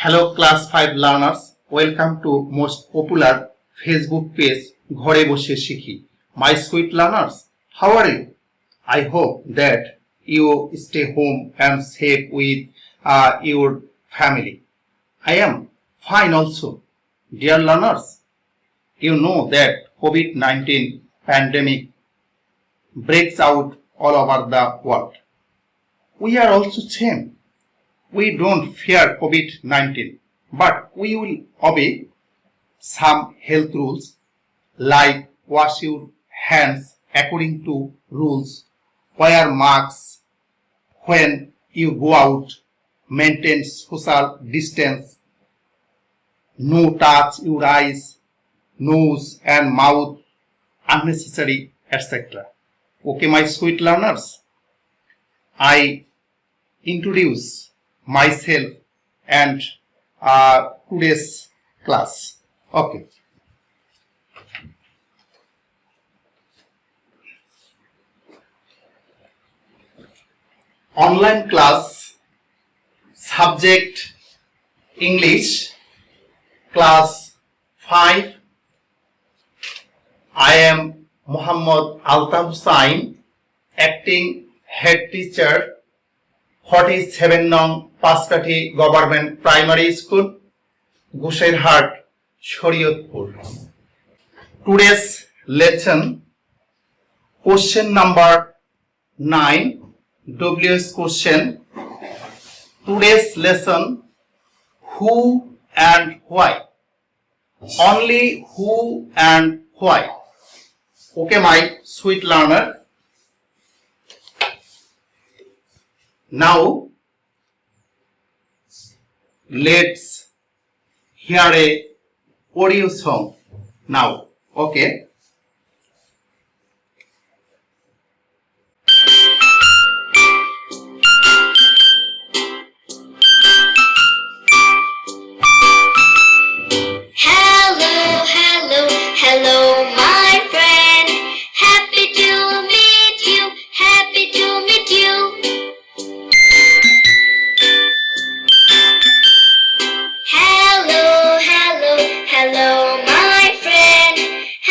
Hello class 5 learners, welcome to most popular Facebook page ঘরে বসে শিখি. My sweet learners, how are you? I hope that you stay home and safe with your family. I am fine also. Dear learners, you know that COVID-19 pandemic breaks out all over the world. We are also same. We don't fear COVID-19, but we will obey some health rules like wash your hands according to rules, wear masks when you go out, maintain social distance, no touch your eyes, nose and mouth unnecessary, etc. Okay, my sweet learners, I introduce myself and today's class. Okay. Online class, subject English, class 5. I am Muhammad Altaf Hussain, acting head teacher, 47 nong Paskati Government Primary School, Gusherhat, Shariatpur. Today's lesson, question number 9, WS question. Today's lesson, who and why. Only who and why. Okay, my sweet learner. Now, let's hear a audio song now. Okay. Hello, my friend. Happy to meet you. Happy to meet you. Hello, my friend.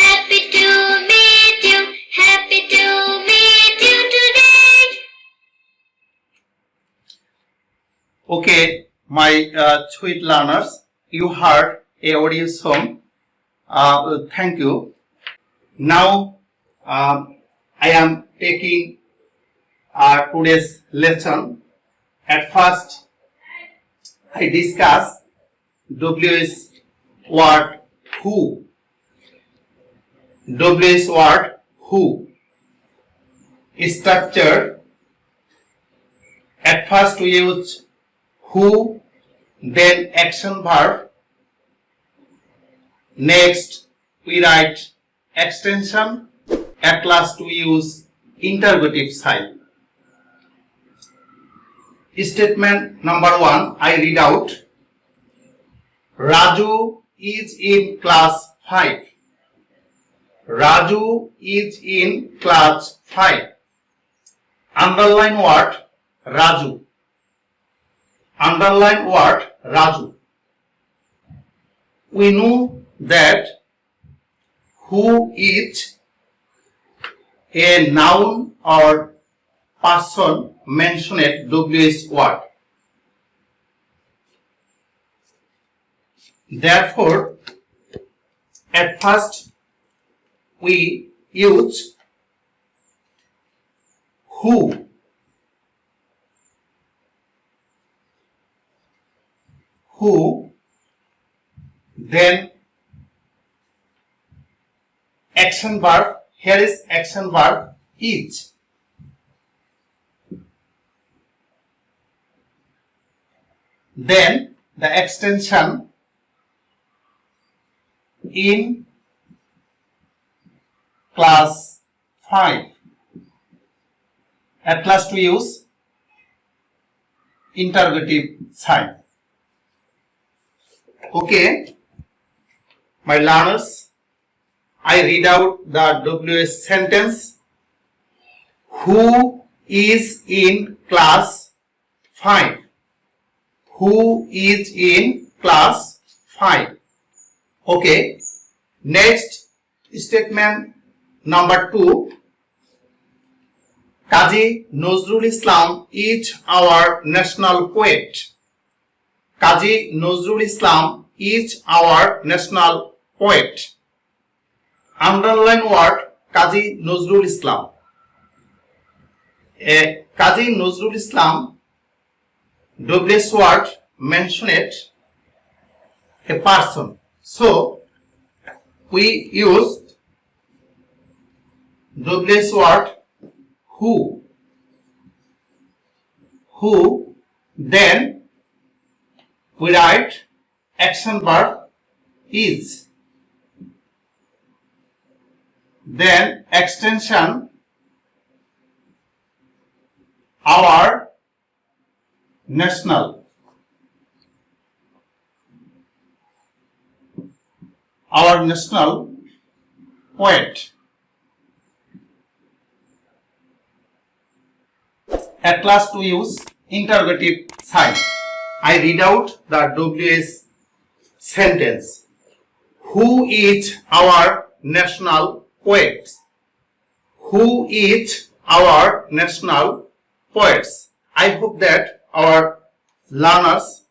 Happy to meet you. Happy to meet you today. Okay, my sweet learners, you heard a audio song. Thank you. Now, I am taking today's lesson. At first, I discuss WS word who. WS word who. Structure. At first, we use who, then action verb. Next, we write extension. At last, we use interrogative sign. Statement number 1, I read out. Raju is in class 5. Raju is in class 5. Underline word Raju. Underline word Raju. We know that who is a noun or person mentioned WS word. Therefore, at first we use who. Then action verb, here is action verb is. Then the extension in class 5. At last we use interrogative sign. Okay, my learners, I read out the WS sentence. Who is in class 5? Who is in class 5. Okay. Next statement number 2. Kazi Nazrul Islam is our national poet. Kazi Nazrul Islam is our national poet. Underline word Kazi Nazrul Islam. Kazi Nazrul Islam, WS word mentioned a person. So we used WS word who, then we write action verb is, then extension our national, poet. At last we use interrogative sign. I read out the WS sentence. Who is our national poet? Who is our national poets? I hope that our learners,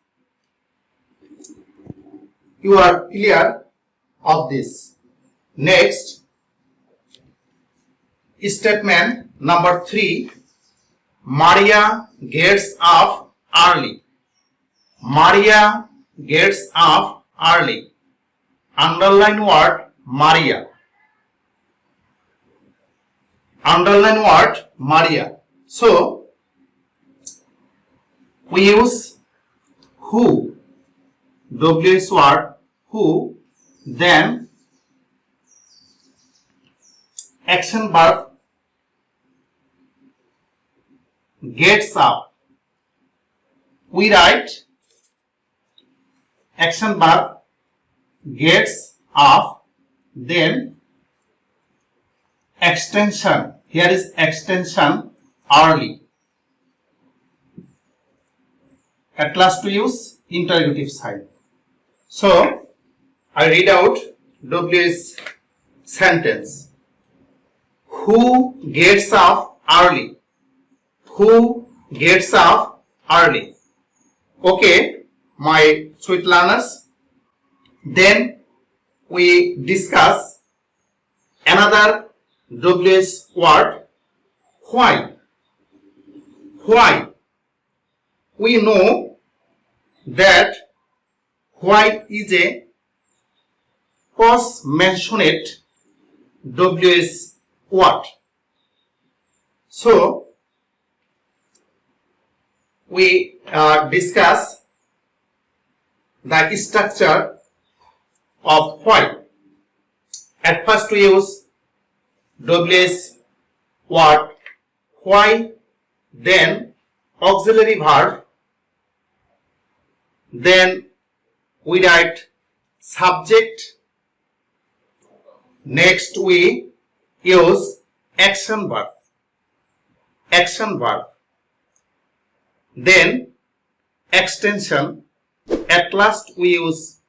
you are clear of this. Next, statement number 3. Maria gets up early. Maria gets up early. Underline word Maria. Underline word Maria. So we use who, WS word who, then action verb gets up. We write action verb gets up, then extension. Here is extension early. At last we use interrogative sign. So I read out WS sentence. Who gets up early? Who gets up early? Okay, my sweet learners. Then we discuss another WS word, why. Why? We know that why is a cause-mentioned WS word. So we discuss the structure of why. At first we use WS word why, then auxiliary verb, then we write subject. Next we use action verb. Then extension. At last we use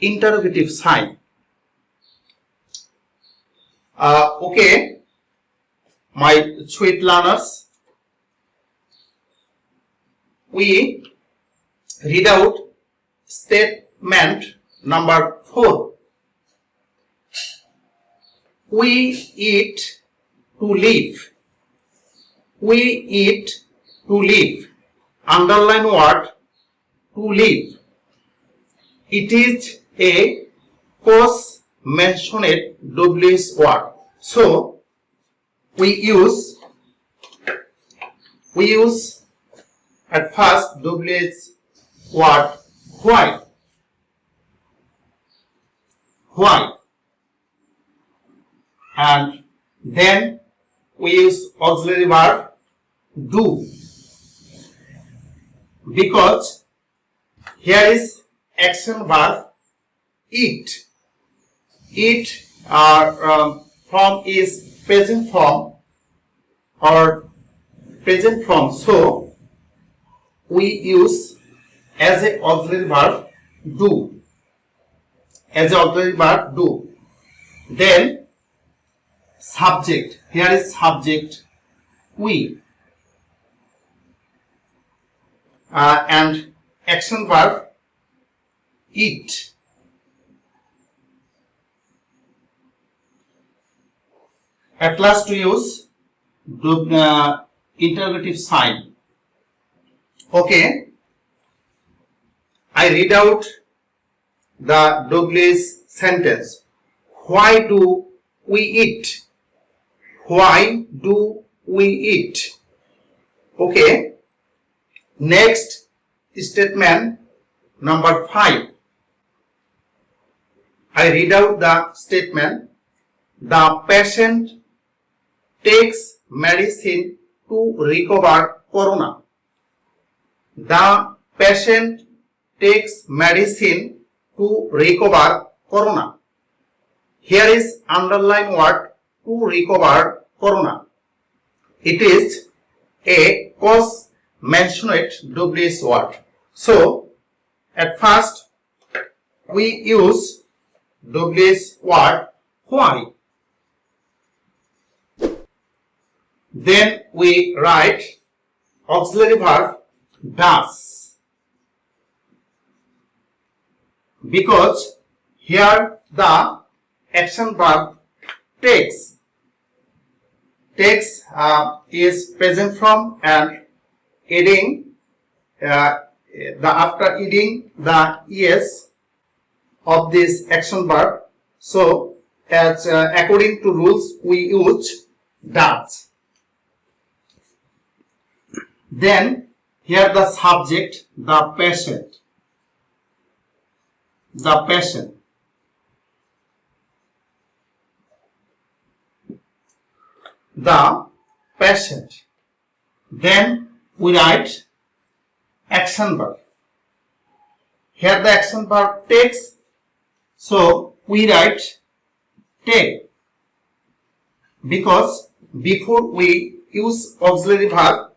interrogative sign. Okay, my sweet learners, we read out statement number 4. We eat to live. We eat to live. Underline word to live. It is a cause-mentioned WS word. So we use at first WS word why. And then we use auxiliary verb do, because here is action verb eat. Form is present form or present form, so we use as a auxiliary verb do, as an auxiliary verb, do. Then subject, here is subject, we, and action verb, eat. At last we use interrogative sign. Okay, I read out the Douglas sentence. Why do we eat? Why do we eat? Okay, next statement number 5. I read out the statement. The patient takes medicine to recover corona. The patient takes medicine to recover corona. Here is underline word, to recover corona. It is a cause mentioned Douglas word. So at first we use Douglas word why. Then we write auxiliary verb does, because here the action verb takes is present from and adding after adding the es of this action verb. So as according to rules we use does. Then here the subject, the patient. The patient. The patient. Then we write action verb. Here the action verb takes, so we write take, because before we use auxiliary verb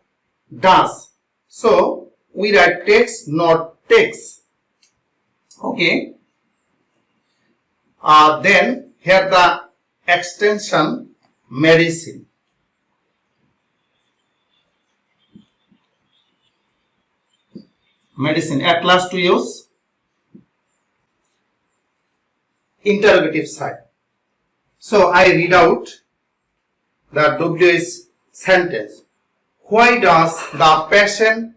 does, so we write takes, not takes. Okay. Then here the extension medicine. Medicine. At last we use interrogative sign. So I read out the Douglas sentence. Why does the patient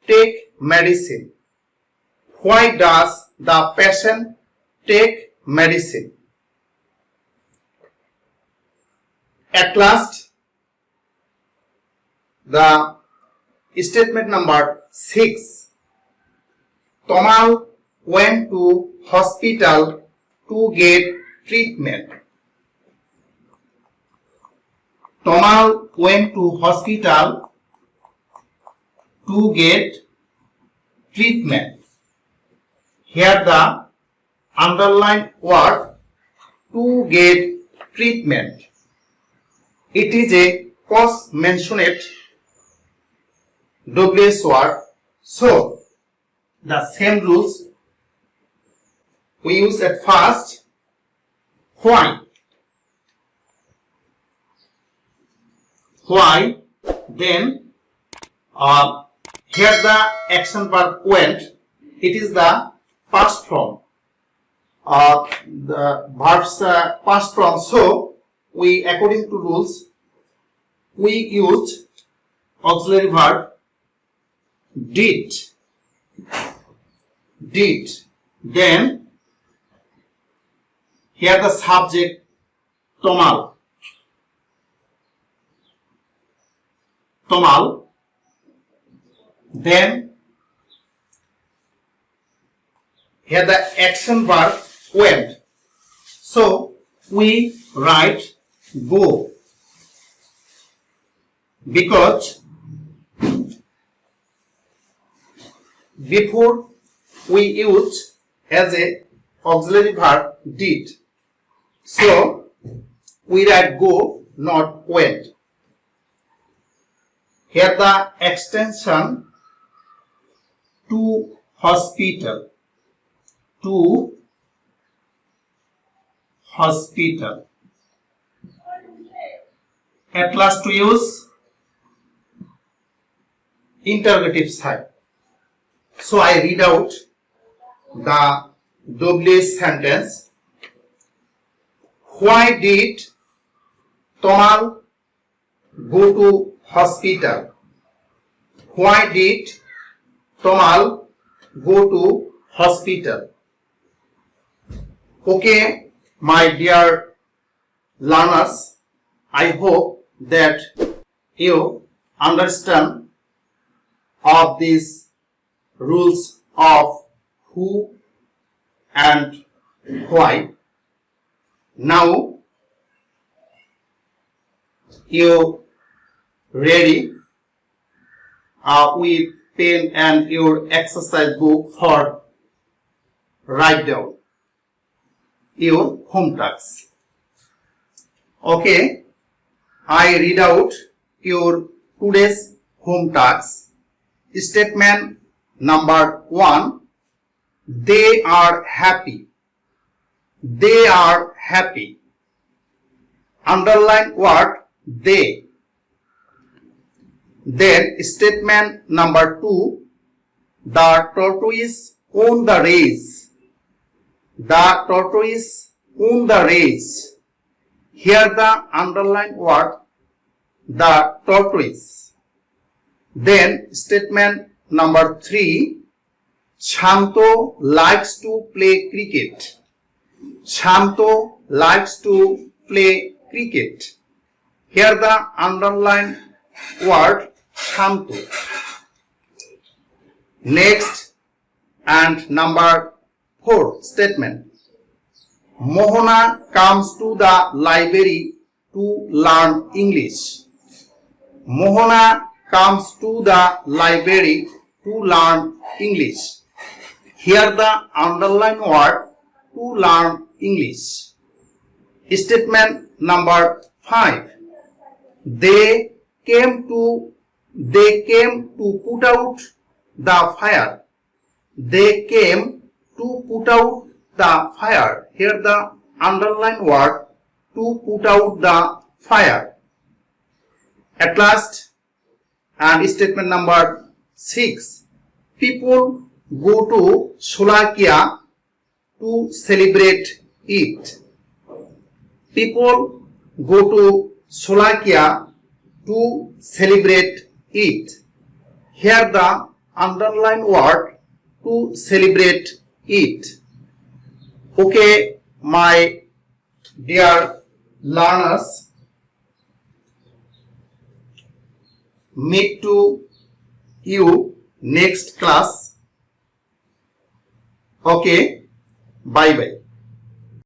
take medicine? Why does the patient take medicine? At last, the statement number 6. Tomal went to hospital to get treatment. Tomal went to hospital to get treatment. Here the underlined word to get treatment. It is a cause mentioned Douglas word. So the same rules we use at first. Why? Why? Then here the action verb went. It is the past form. The verbs past form. So we, according to rules, we used auxiliary verb did. Did. Then here the subject Tomal. Tomal. Then here the action verb went. So we write go, because before we use as a auxiliary verb did. So we write go, not went. Here the extension to hospital. to hospital. At last to use interrogative sign. So I read out the double sentence. Why did Tomal go to hospital? Why did Tomal go to hospital? Okay, my dear learners, I hope that you understand of these rules of who and why. Now you ready with pen and your exercise book for write down your home tasks. Okay, I read out your today's home tasks. Statement number 1. They are happy. They are happy. Underline word they. Then statement number 2. The tortoise won the race. The tortoise won the race. Here the underline word the tortoise. Then statement number 3. Shanto likes to play cricket. Shanto likes to play cricket. Here the underline word Shanto. Next and number 4 statement. Mohana comes to the library to learn English. Mohana comes to the library to learn English. Here the underline word to learn English. Statement number 5. They came to put out the fire. They came to put out the fire. Here the underline word to put out the fire. At last, and statement number 6. People go to Slovakia to celebrate it. People go to Slovakia to celebrate it. Here the underline word to celebrate it. Okay, my dear learners, meet to you next class. Okay, bye bye.